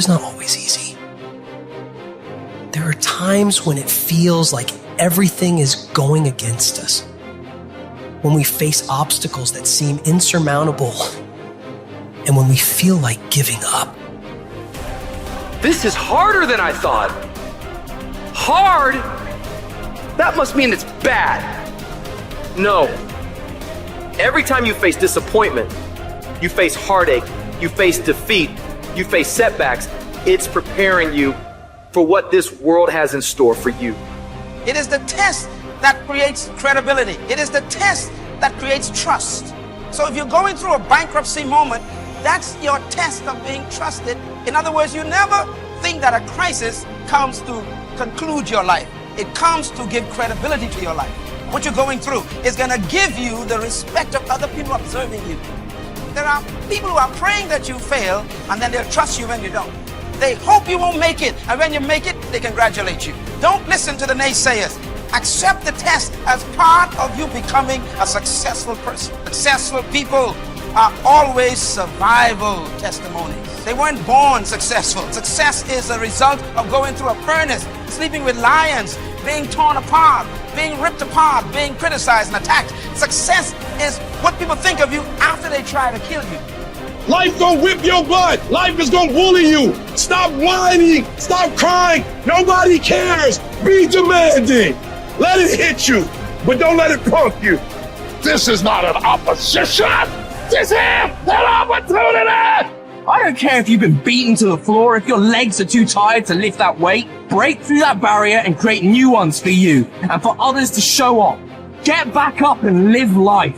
is not always easy. There are times when it feels like everything is going against us, when we face obstacles that seem insurmountable, and when we feel like giving up. This is harder than I thought. Hard? That must mean it's bad. No. Every time you face disappointment, you face heartache, you face defeat, you face setbacks, it's preparing you for what this world has in store for you. It is the test that creates credibility. It is the test that creates trust. So if you're going through a bankruptcy moment, that's your test of being trusted. In other words, you never think that a crisis comes to conclude your life. It comes to give credibility to your life. What you're going through is going to give you the respect of other people observing you. There are people who are praying that you fail, and then they'll trust you when you don't. They hope you won't make it, and when you make it, they congratulate you. Don't listen to the naysayers. Accept the test as part of you becoming a successful person. Successful people are always survival testimonies. They weren't born successful. Success is a result of going through a furnace, sleeping with lions, being torn apart, being ripped apart, being criticized and attacked. Success is what people think of you after they try to kill you. Life gonna whip your butt. Life is gonna bully you. Stop whining. Stop crying. Nobody cares. Be demanding. Let it hit you, but don't let it punk you. This is not an opposition. This is an opportunity. I don't care if you've been beaten to the floor, if your legs are too tired to lift that weight. Break through that barrier and create new ones for you and for others to show off. Get back up and live life.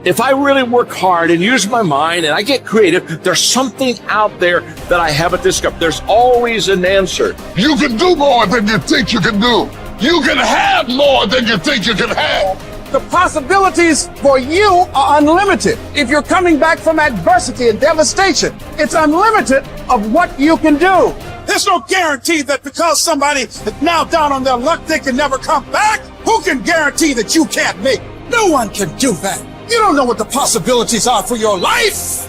If I really work hard and use my mind and I get creative, there's something out there that I haven't discovered. There's always an answer. You can do more than you think you can do. You can have more than you think you can have. The possibilities for you are unlimited. If you're coming back from adversity and devastation, it's unlimited of what you can do. There's no guarantee that because somebody is now down on their luck, they can never come back. Who can guarantee that you can't make? No one can do that. You don't know what the possibilities are for your life.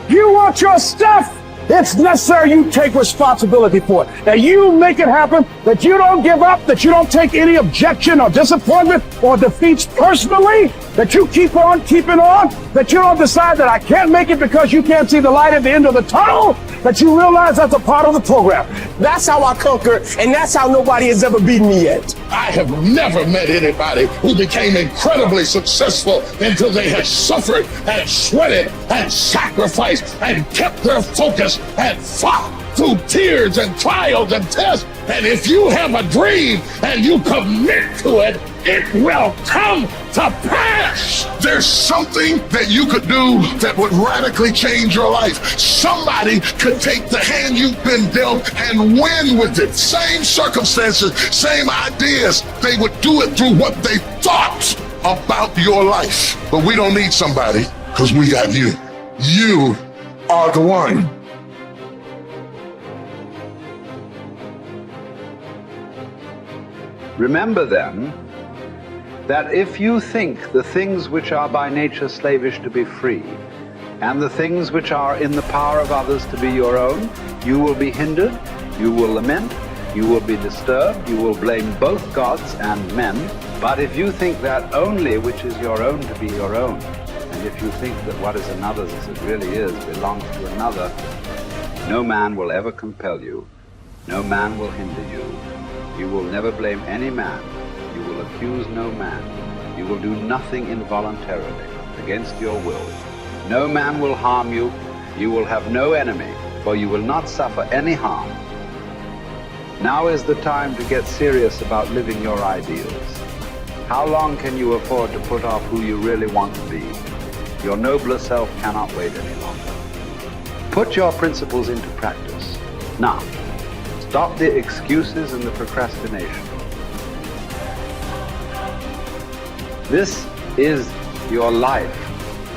You want your stuff? It's necessary you take responsibility for it. That you make it happen, that you don't give up, that you don't take any objection or disappointment or defeats personally, that you keep on keeping on, that you don't decide that I can't make it because you can't see the light at the end of the tunnel, that you realize that's a part of the program. That's how I conquer, and that's how nobody has ever beaten me yet. I have never met anybody who became incredibly successful until they had suffered and sweated and sacrificed and kept their focus and fought through tears and trials and tests. And if you have a dream and you commit to it, it will come to pass. There's something that you could do that would radically change your life. Somebody could take the hand you've been dealt and win with it. Same circumstances, same ideas. They would do it through what they thought about your life. But we don't need somebody because we got you. You are the one. Remember then, that if you think the things which are by nature slavish to be free, and the things which are in the power of others to be your own, you will be hindered, you will lament, you will be disturbed, you will blame both gods and men. But if you think that only which is your own to be your own, and if you think that what is another's as it really is belongs to another, no man will ever compel you, no man will hinder you. You will never blame any man. You will accuse no man. You will do nothing involuntarily against your will. No man will harm you. You will have no enemy, for you will not suffer any harm. Now is the time to get serious about living your ideals. How long can you afford to put off who you really want to be? Your nobler self cannot wait any longer. Put your principles into practice. Now, stop the excuses and the procrastination. This is your life.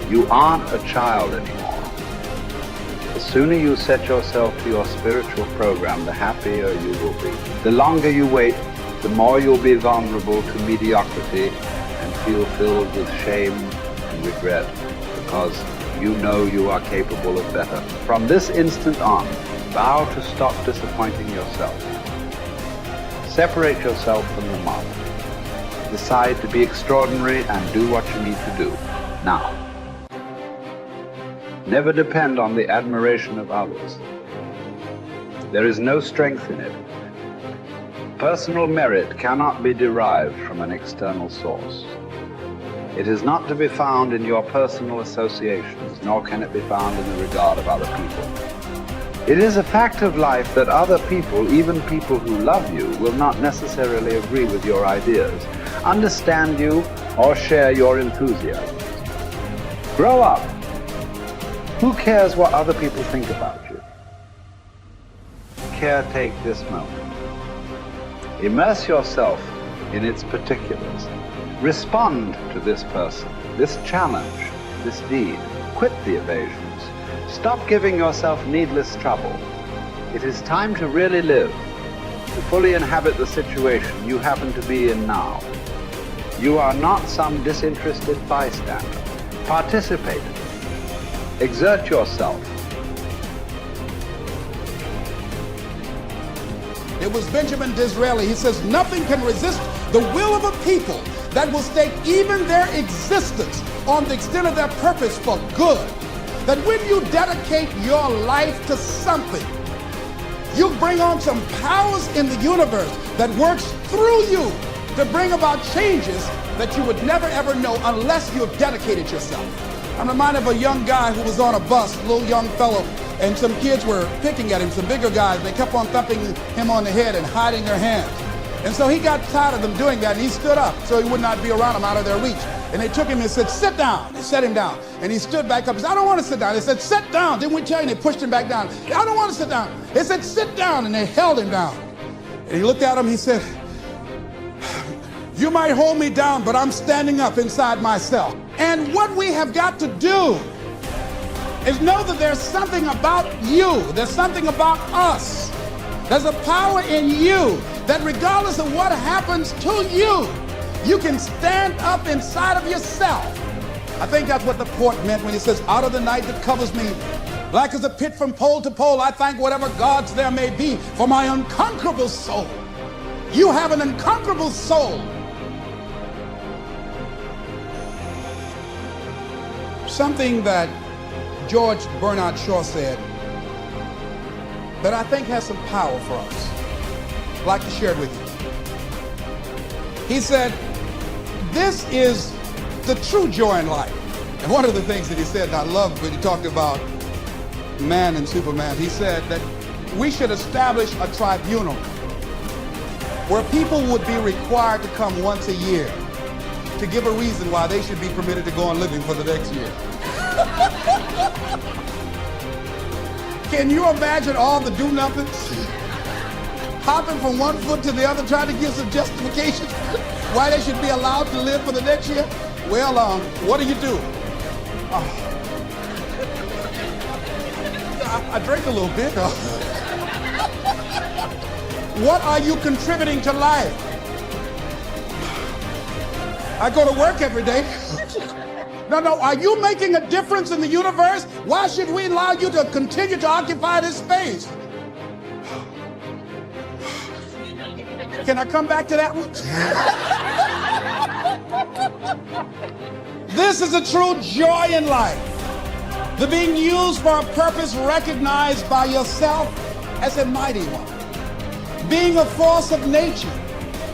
You aren't a child anymore. The sooner you set yourself to your spiritual program, the happier you will be. The longer you wait, the more you'll be vulnerable to mediocrity and feel filled with shame and regret, because you know you are capable of better. From this instant on, Vow to stop disappointing yourself. Separate yourself from the mob. Decide to be extraordinary and do what you need to do, now. Never depend on the admiration of others. There is no strength in it. Personal merit cannot be derived from an external source. It is not to be found in your personal associations, nor can it be found in the regard of other people. It is a fact of life that other people, even people who love you, will not necessarily agree with your ideas, understand you, or share your enthusiasm. Grow up. Who cares what other people think about you? Caretake this moment. Immerse yourself in its particulars. Respond to this person, this challenge, this deed. Quit the evasions. Stop giving yourself needless trouble. It is time to really live, to fully inhabit the situation you happen to be in now. You are not some disinterested bystander. Participate. Exert yourself. It was Benjamin Disraeli. He says, nothing can resist the will of a people that will stake even their existence on the extent of their purpose for good. That when you dedicate your life to something, you bring on some powers in the universe that works through you to bring about changes that you would never ever know unless you have dedicated yourself. I'm reminded of a young guy who was on a bus, a little young fellow, and some kids were picking at him, some bigger guys. They kept on thumping him on the head and hiding their hands. And so he got tired of them doing that, and he stood up so he would not be around them, out of their reach. And they took him and said, sit down. They set him down. And he stood back up. He said, I don't want to sit down. They said, sit down. Didn't we tell you? And they pushed him back down. I don't want to sit down. They said, sit down. And they held him down. And he looked at him. He said, you might hold me down, but I'm standing up inside myself. And what we have got to do is know that there's something about you. There's something about us. There's a power in you that regardless of what happens to you, you can stand up inside of yourself. I think that's what the poet meant when he says, out of the night that covers me, black as a pit from pole to pole, I thank whatever gods there may be for my unconquerable soul. You have an unconquerable soul. Something that George Bernard Shaw said that I think has some power for us. I'd like to share it with you. He said, this is the true joy in life. And one of the things that he said, and I loved when he talked about man and Superman, he said that we should establish a tribunal where people would be required to come once a year to give a reason why they should be permitted to go on living for the next year. Can you imagine all the do-nothings? Hopping from one foot to the other, trying to give some justification why they should be allowed to live for the next year? Well, what do you do? I drank a little bit. What are you contributing to life? I go to work every day. No, are you making a difference in the universe? Why should we allow you to continue to occupy this space? Can I come back to that one? This is a true joy in life. The being used for a purpose recognized by yourself as a mighty one. Being a force of nature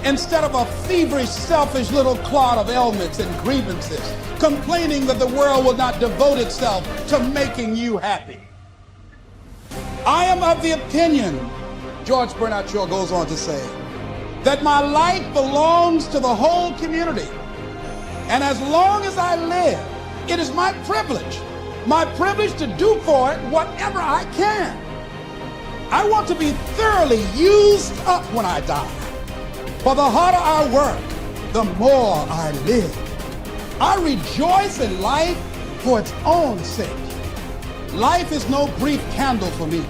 instead of a feverish, selfish little clod of ailments and grievances, complaining that the world will not devote itself to making you happy. I am of the opinion, George Bernard Shaw goes on to say, that my life belongs to the whole community. And as long as I live, it is my privilege to do for it whatever I can. I want to be thoroughly used up when I die. For the harder I work, the more I live. I rejoice in life for its own sake. Life is no brief candle for me.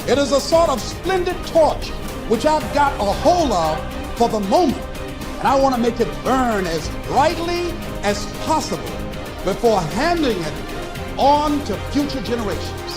It is a sort of splendid torch which I've got a hold of for the moment. And I want to make it burn as brightly as possible before handing it on to future generations.